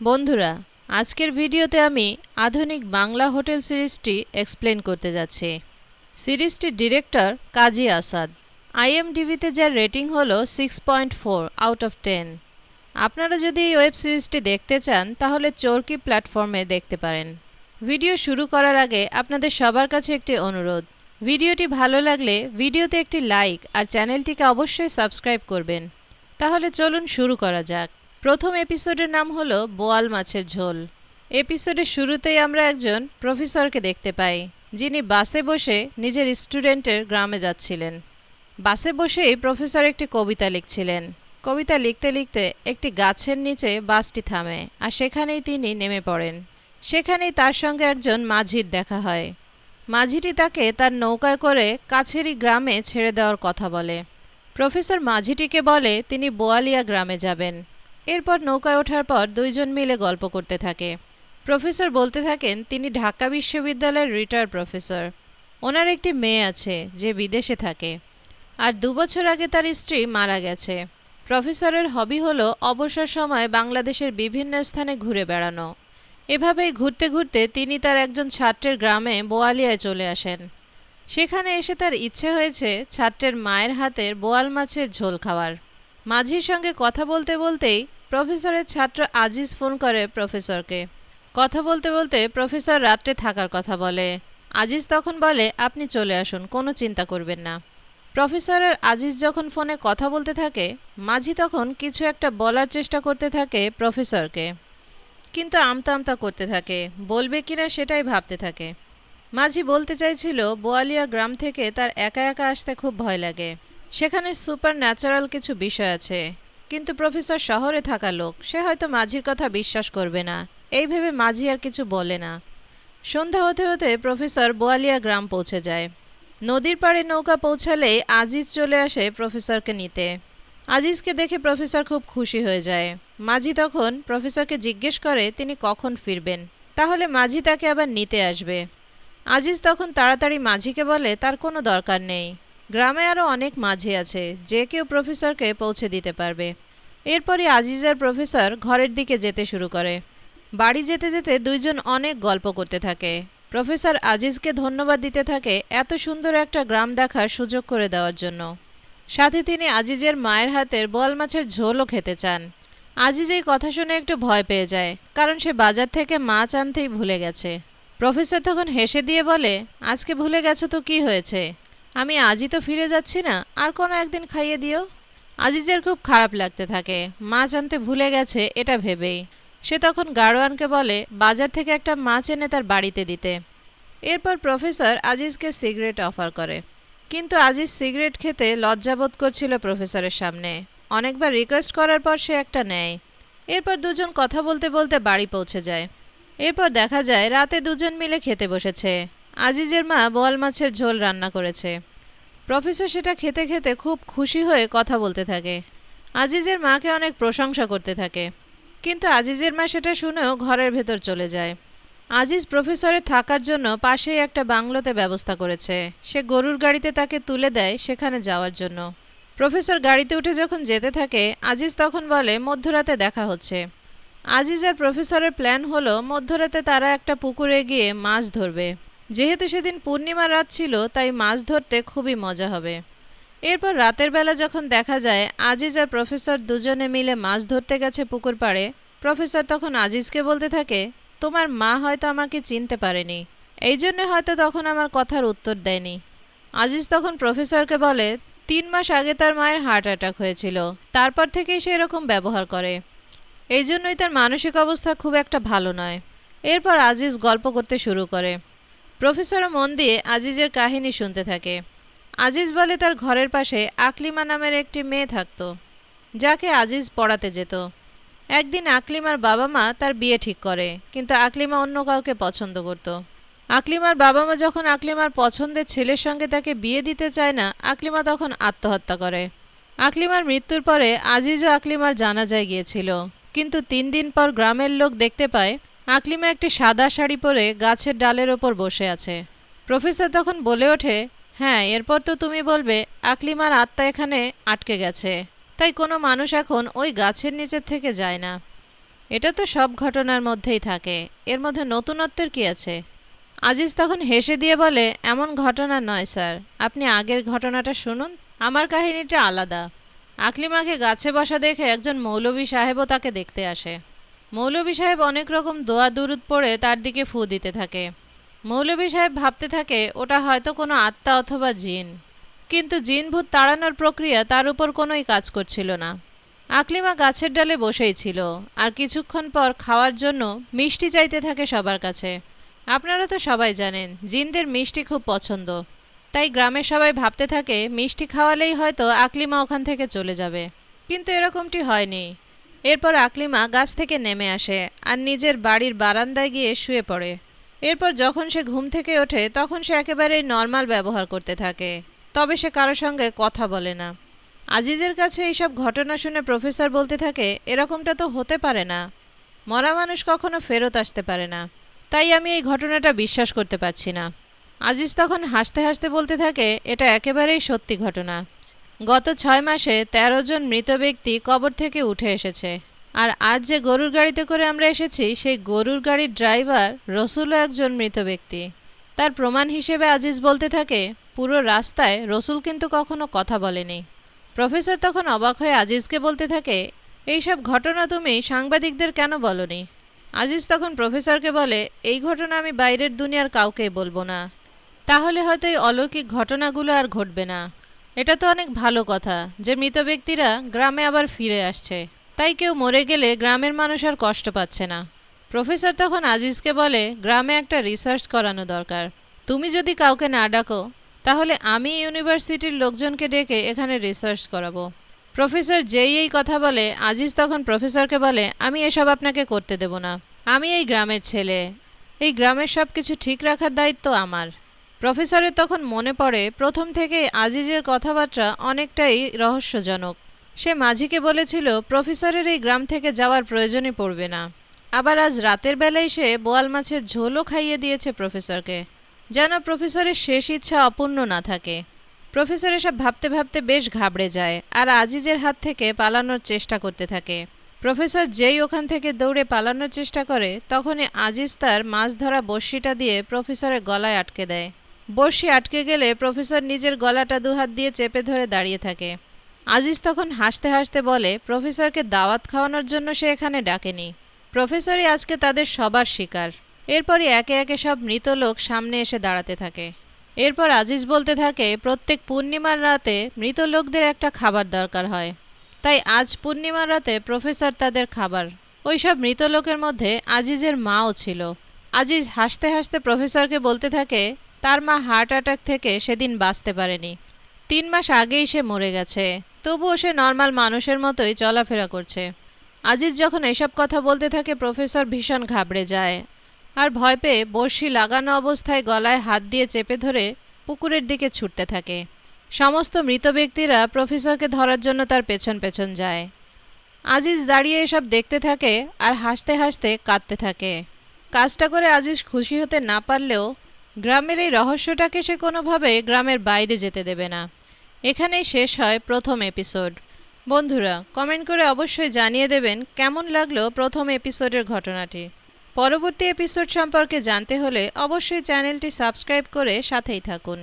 বন্ধুরা, আজকের ভিডিওতে আমি আধুনিক বাংলা হোটেল সিরিজটি এক্সপ্লেন করতে যাচ্ছি। সিরিজটির ডিরেক্টর কাজী আসাদ। আইএমডিবিতে যার রেটিং হলো 6.4 আউট অফ 10। আপনারা যদি এই ওয়েব সিরিজটি দেখতে চান তাহলে চরকি প্ল্যাটফর্মে দেখতে পারেন। ভিডিও শুরু করার আগে আপনাদের সবার কাছে একটি অনুরোধ, ভিডিওটি ভালো লাগলে ভিডিওতে একটি লাইক আর চ্যানেলটিকে অবশ্যই সাবস্ক্রাইব করবেন। তাহলে চলুন শুরু করা যাক। প্রথম এপিসোডের নাম হলো বোয়াল মাছের ঝোল। এপিসোডের শুরুতেই আমরা একজন প্রফেসরকে দেখতে পাই, যিনি বাসে বসে নিজের স্টুডেন্টের গ্রামে যাচ্ছিলেন। বাসে বসেই প্রফেসর একটি কবিতা লিখছিলেন। কবিতা লিখতে লিখতে একটি গাছের নিচে বাসটি থামে আর সেখানেই তিনি নেমে পড়েন। সেখানেই তার সঙ্গে একজন মাঝির দেখা হয়। মাঝিটি তাকে তার নৌকায় করে কাছেরই গ্রামে ছেড়ে দেওয়ার কথা বলে। প্রফেসর মাঝিটিকে বলে তিনি বোয়ালিয়া গ্রামে যাবেন। এরপর নৌকায় ওঠার পর দুইজন মিলে গল্প করতে থাকে। প্রফেসর বলতে থাকেন তিনি ঢাকা বিশ্ববিদ্যালয়ের রিটায়ার্ড প্রফেসর। ওনার একটি মেয়ে আছে যে বিদেশে থাকে, আর 2 বছর আগে তার স্ত্রী মারা গেছে। প্রফেসরের হবি হলো অবসর সময় বাংলাদেশের বিভিন্ন স্থানে ঘুরে বেড়ানো। এভাবেই ঘুরতে ঘুরতে তিনি তার একজন ছাত্রের গ্রামে বোয়ালিয়ায় চলে আসেন। সেখানে এসে তার ইচ্ছে হয়েছে ছাত্রের মায়ের হাতের বোয়াল মাছের ঝোল খাওয়ার। মাঝির সঙ্গে কথা বলতে বলতেই প্রফেসরের ছাত্র আজিজ ফোন করে প্রফেসরকে। কথা বলতে বলতে প্রফেসর রাত্রে থাকার কথা বলে। আজিজ তখন বলে আপনি চলে আসুন, কোনো চিন্তা করবেন না। প্রফেসরের আজিজ যখন ফোনে কথা বলতে থাকে, মাঝি তখন কিছু একটা বলার চেষ্টা করতে থাকে প্রফেসরকে, কিন্তু আমতা আমতা করতে থাকে, বলবে কিনা সেটাই ভাবতে থাকে। মাঝি বলতে চাইছিল বোয়ালিয়া গ্রাম থেকে তার একা একা আসতে খুব ভয় লাগে। সেখানে সুপার ন্যাচারাল কিছু বিষয় আছে, কিন্তু প্রফেসর শহরে থাকা লোক, সে হয়তো মাঝির কথা বিশ্বাস করবে না। এই ভেবে মাঝি আর কিছু বলে না। সন্ধ্যা হতে হতে প্রফেসর বোয়ালিয়া গ্রাম পৌঁছে যায়। নদীর পাড়ে নৌকা পৌঁছালেই আজিজ চলে আসে প্রফেসরকে নিতে। আজিজকে দেখে প্রফেসর খুব খুশি হয়ে যায়। মাঝি তখন প্রফেসরকে জিজ্ঞেস করে তিনি কখন ফিরবেন, তাহলে মাঝি তাকে আবার নিতে আসবে। আজিজ তখন তাড়াতাড়ি মাঝিকে বলে তার কোনো দরকার নেই, গ্রামে আরও অনেক মাঝি আছে, যে কেউ প্রফেসরকে পৌঁছে দিতে পারবে। এরপরই আজিজ আর প্রফেসর ঘরের দিকে যেতে শুরু করে। বাড়ি যেতে যেতে দুইজন অনেক গল্প করতে থাকে। প্রফেসর আজিজকে ধন্যবাদ দিতে থাকে এত সুন্দর একটা গ্রাম দেখার সুযোগ করে দেওয়ার জন্য। সাথে তিনি আজিজের মায়ের হাতের বোয়াল মাছের ঝোলও খেতে চান। আজিজ এই কথা শুনে একটু ভয় পেয়ে যায়, কারণ সে বাজার থেকে মাছ আনতেই ভুলে গেছে। প্রফেসর তখন হেসে দিয়ে বলে আজকে ভুলে গেছো তো কি হয়েছে, আমি আজই তো ফিরে যাচ্ছি না, আর কোনো একদিন খাইয়ে দিও। আজিজের খুব খারাপ লাগতে থাকে মাছ আনতে ভুলে গেছে এটা ভেবেই। সে তখন গাড়োয়ানকে বলে বাজার থেকে একটা মাছ এনে তার বাড়িতে দিতে। এরপর প্রফেসর আজিজকে সিগারেট অফার করে, কিন্তু আজিজ সিগারেট খেতে লজ্জাবোধ করছিল প্রফেসরের সামনে। অনেকবার রিকোয়েস্ট করার পর সে একটা নেয়। এরপর দুজন কথা বলতে বলতে বাড়ি পৌঁছে যায়। এরপর দেখা যায় রাতে দুজন মিলে খেতে বসেছে। আজিজের মা বোয়াল মাছের ঝোল রান্না করেছে। প্রফেসর সেটা খেতে খেতে খুব খুশি হয়ে কথা বলতে থাকে। আজিজের মাকে অনেক প্রশংসা করতে থাকে, কিন্তু আজিজের মা সেটা শুনেও ঘরের ভেতর চলে যায়। আজিজ প্রফেসরের থাকার জন্য পাশেই একটা বাংলোতে ব্যবস্থা করেছে। সে গরুর গাড়িতে তাকে তুলে দেয় সেখানে যাওয়ার জন্য। প্রফেসর গাড়িতে উঠে যখন যেতে থাকে, আজিজ তখন বলে মধ্যরাতে দেখা হচ্ছে। আজিজ আর প্রফেসরের প্ল্যান হলো মধ্যরাতে তারা একটা পুকুরে গিয়ে মাছ ধরবে। যেহেতু সেদিন পূর্ণিমা রাত ছিল, তাই মাছ ধরতে খুবই মজা হবে। এরপর রাতের বেলা যখন দেখা যায় আজিজ আর প্রফেসর দুজনে মিলে মাছ ধরতে গেছে পুকুর পাড়ে, প্রফেসর তখন আজিজকে বলতে থাকে তোমার মা হয়তো আমাকে চিনতে পারেনি, এই জন্য হয়তো তখন আমার কথার উত্তর দেয়নি। আজিজ তখন প্রফেসরকে বলে 3 মাস আগে তার মায়ের হার্ট অ্যাটাক হয়েছিল, তারপর থেকেই সে এরকম ব্যবহার করে, এই জন্যই তার মানসিক অবস্থা খুব একটা ভালো নয়। এরপর আজিজ গল্প করতে শুরু করে। প্রফেসরও মন দিয়ে আজিজের কাহিনী শুনতে থাকে। আজিজ বলে তার ঘরের পাশে আকলিমা নামের একটি মেয়ে থাকতো, যাকে আজিজ পড়াতে যেত। একদিন আকলিমার বাবা মা তার বিয়ে ঠিক করে, কিন্তু আকলিমা অন্য কাউকে পছন্দ করত। আকলিমার বাবা মা যখন আকলিমার পছন্দের ছেলের সঙ্গে তাকে বিয়ে দিতে চায় না, আকলিমা তখন আত্মহত্যা করে। আকলিমার মৃত্যুর পরে আজিজও আকলিমার জানাজায় গিয়েছিল, কিন্তু 3 দিন পর গ্রামের লোক দেখতে পায় আকলিমা একটি সাদা শাড়ি পরে গাছের ডালের ওপর বসে আছে। প্রফেসর তখন বলে ওঠে হ্যাঁ, এরপর তো তুমি বলবে আকলিমার আত্মা এখানে আটকে গেছে, তাই কোনো মানুষ এখন ওই গাছের নিচের থেকে যায় না। এটা তো সব ঘটনার মধ্যেই থাকে, এর মধ্যে নতুনত্বের কি আছে? আজিজ তখন হেসে দিয়ে বলে, এমন ঘটনা নয় স্যার, আপনি আগের ঘটনাটা শুনুন। আমার কাহিনীটা আলাদা। আকলিমাকে গাছে বসা দেখে একজন মৌলভী সাহেবও তাকে দেখতে আসে। মৌলভী সাহেব অনেক রকম দোয়া দুরুদ পড়ে তার দিকে ফু দিতে থাকে। মৌলভী সাহেব ভাবতে থাকে ওটা হয়তো কোনো আত্মা অথবা জিন, কিন্তু জিন ভূত তাড়ানোর প্রক্রিয়া তার উপর কোনোই কাজ করছিল না। আকলিমা গাছের ডালে বসেই ছিল, আর কিছুক্ষণ পর খাওয়ার জন্য মিষ্টি চাইতে থাকে সবার কাছে। আপনারা তো সবাই জানেন জিনদের মিষ্টি খুব পছন্দ, তাই গ্রামের সবাই ভাবতে থাকে মিষ্টি খাওয়ালেই হয়তো আকলিমা ওখান থেকে চলে যাবে, কিন্তু এরকমটি হয়নি। এরপর আকলিমা গাছ থেকে নেমে আসে আর নিজের বাড়ির বারান্দায় গিয়ে শুয়ে পড়ে। এরপর যখন সে ঘুম থেকে ওঠে তখন সে একেবারেই নর্মাল ব্যবহার করতে থাকে, তবে সে কারোর সঙ্গে কথা বলে না। আজিজের কাছে এইসব ঘটনা শুনে প্রফেসর বলতে থাকে, এরকমটা তো হতে পারে না, মরা মানুষ কখনো ফেরত আসতে পারে না, তাই আমি এই ঘটনাটা বিশ্বাস করতে পারছি না। আজিজ তখন হাসতে হাসতে বলতে থাকে, এটা একেবারেই সত্যি ঘটনা। গত 6 মাসে 13 জন মৃত ব্যক্তি কবর থেকে উঠে এসেছে, আর আজ যে গরুর গাড়িতে করে আমরা এসেছি সেই গরুর গাড়ির ড্রাইভার রসুলও একজন মৃত ব্যক্তি। তার প্রমাণ হিসেবে আজিজ বলতে থাকে, পুরো রাস্তায় রসুল কিন্তু কখনো কথা বলেনি। প্রফেসর তখন অবাক হয়ে আজিজকে বলতে থাকে, এইসব ঘটনা তুমি সাংবাদিকদের কেন বলনি? আজিজ তখন প্রফেসরকে বলে, এই ঘটনা আমি বাইরের দুনিয়ার কাউকেই বলবো না, তাহলে হয়তো এই অলৌকিক ঘটনাগুলো আর ঘটবে না। এটা তো অনেক ভালো কথা যে মৃত ব্যক্তিরা গ্রামে আবার ফিরে আসছে, তাই কেউ মরে গেলে গ্রামের মানুষ আর কষ্ট পাচ্ছে না। প্রফেসর তখন আজিজকে বলে, গ্রামে একটা রিসার্চ করানো দরকার, তুমি যদি কাউকে না ডাকো তাহলে আমি ইউনিভার্সিটির লোকজনকে ডেকে এখানে রিসার্চ করাবো। প্রফেসর যেই এই কথা বলে আজিজ তখন প্রফেসরকে বলে, আমি এসব আপনাকে করতে দেব না, আমি এই গ্রামের ছেলে, এই গ্রামের সব কিছু ঠিক রাখার দায়িত্ব আমার। প্রফেসরের তখন মনে পড়ে প্রথম থেকেই আজিজের কথাবার্তা অনেকটাই রহস্যজনক। সে মাঝিকে বলেছিল প্রফেসরের এই গ্রাম থেকে যাওয়ার প্রয়োজনই পড়বে না, আবার আজ রাতের বেলায় সে বোয়াল মাছের ঝোলও খাইয়ে দিয়েছে প্রফেসরকে, যেন প্রফেসরের শেষ ইচ্ছা অপূর্ণ না থাকে। প্রফেসর এসব ভাবতে ভাবতে বেশ ঘাবড়ে যায় আর আজিজের হাত থেকে পালানোর চেষ্টা করতে থাকে। প্রফেসর যেই ওখান থেকে দৌড়ে পালানোর চেষ্টা করে তখনই আজিজ তার মাছ ধরা বড়শিটা দিয়ে প্রফেসরের গলায় আটকে দেয়। বড়শি আটকে গেলে প্রফেসর নিজের গলাটা দুহাত দিয়ে চেপে ধরে দাঁড়িয়ে থাকে। আজিজ তখন হাসতে হাসতে বলে, প্রফেসরকে দাওয়াত খাওয়ানোর জন্য সে এখানে ডাকেনি, প্রফেসরই আজকে তাদের সবার শিকার। এরপরই একে একে সব মৃত লোক সামনে এসে দাঁড়াতে থাকে। এরপর আজিজ বলতে থাকে, প্রত্যেক পূর্ণিমার রাতে মৃত লোকদের একটা খাবার দরকার হয়, তাই আজ পূর্ণিমার রাতে প্রফেসর তাদের খাবার। ওই সব মৃত লোকের মধ্যে আজিজের মাও ছিল। আজিজ হাসতে হাসতে প্রফেসরকে বলতে থাকে, তার মা হার্ট অ্যাটাক থেকে সেদিন বাঁচতে পারেনি, 3 মাস আগেই সে মরে গেছে, তবুও সে নর্মাল মানুষের মতোই চলাফেরা করছে। আজিজ যখন এসব কথা বলতে থাকে প্রফেসর ভীষণ ঘাবড়ে যায় আর ভয় পেয়ে বড়শি লাগানো অবস্থায় গলায় হাত দিয়ে চেপে ধরে পুকুরের দিকে ছুটতে থাকে। সমস্ত মৃত ব্যক্তিরা প্রফেসরকে ধরার জন্য তার পেছন পেছন যায়। আজিজ দাঁড়িয়ে এসব দেখতে থাকে আর হাসতে হাসতে কাঁদতে থাকে। কাজটা করে আজিজ খুশি হতে না পারলেও গ্রামের এই রহস্যটাকে সে কোনোভাবে গ্রামের বাইরে যেতে দেবে না। এখানেই শেষ হয় প্রথম এপিসোড। বন্ধুরা কমেন্ট করে অবশ্যই জানিয়ে দেবেন কেমন লাগলো প্রথম এপিসোডের ঘটনাটি। পরবর্তী এপিসোড সম্পর্কে জানতে হলে অবশ্যই চ্যানেলটি সাবস্ক্রাইব করে সাথেই থাকুন।